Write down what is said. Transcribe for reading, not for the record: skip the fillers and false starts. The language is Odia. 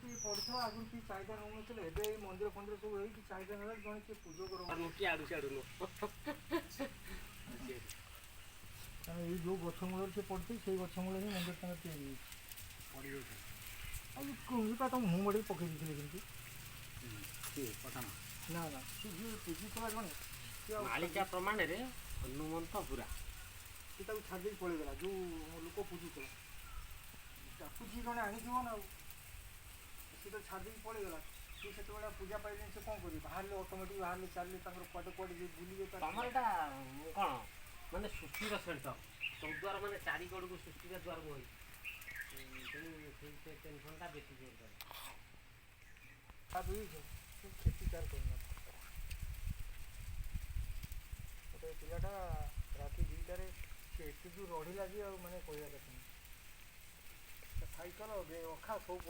କିଏ ପଡ଼ିଥିବ ଆଗରୁ କିଏ ଚାହିଦା ନେଉନଥିଲେ ଏବେ ଏଇ ମନ୍ଦିର ଫନ୍ଦିର ସବୁ ହେଇକି ଚାହିଦା ନେଲା ଜଣେ କିଏ ପୂଜକ ରହୁଛି କିଏ ଆଡ଼ୁ ସିଆଡ଼ୁ ନୁହଁ। କାରଣ ଏଇ ଯେଉଁ ଗଛ ମୂଳରେ ସେ ପଡ଼ିଛି ସେଇ ଗଛ ମୂଳରେ ହିଁ ମନ୍ଦିର ତାଙ୍କର ତିଆରି ହେଇଛି ପଡ଼ିଯାଇଛି। ଆଉ ଇଏ ତ ମୁହଁ ମଡ଼ିକି ପକେଇ ଦେଇଥିଲେ କିନ୍ତୁ କିଏ ପଠାଣ ନା ନା ସେ ଯିଏ ପୂଜିଥିଲା ଜଣେ ମାଳିକା ପ୍ରମାଣରେ ହନୁମନ୍ତ ପୁରା ସେ ତାକୁ ଛାଡ଼ି ଦେଇକି ପଳେଇଗଲା ଯେଉଁ ଲୋକ ପୂଜୁଥିଲା ତାକୁ ଯିଏ ଜଣେ ଆଣିଥିବ ନା ଆଉ ସେ ତ ଛାଡ଼ି ଦେଇକି ପଳେଇଗଲା ସିଏ ସେତେବେଳେ ପୂଜା ପାଇଲେନି ସେ କ'ଣ କରିବେ ବାହାରିଲେ ଅଟୋମେଟିକ୍ ବାହାରିଲେ ଚାଲିଲେ ତାଙ୍କର କୁଆଡ଼େ କୁଆଡ଼େ ଯିଏ ବୁଲିବେ ତମର ଏଇଟା କ'ଣ ମାନେ ସୃଷ୍ଟିର ସେଣ୍ଟର ଚୌଦ୍ୱାର ମାନେ ଚାରି କଡ଼କୁ ସୃଷ୍ଟିର ଦ୍ୱାର ବହି ତେଣୁ ସେଇ ଟେନସନ୍ଟା ବେଶୀ ଜୋର କରେ କ୍ଷତି ତାର କରିନଥିଲା ଗୋଟେ ପିଲାଟା ରାତି 2ଟାରେ ସେ ଏତେ ଯେଉଁ ରଢ଼ିଲା ଯେ ଆଉ ମାନେ କହିବା କଥା ନାହିଁ ସାଇକେଲ ଅଖା ସବୁ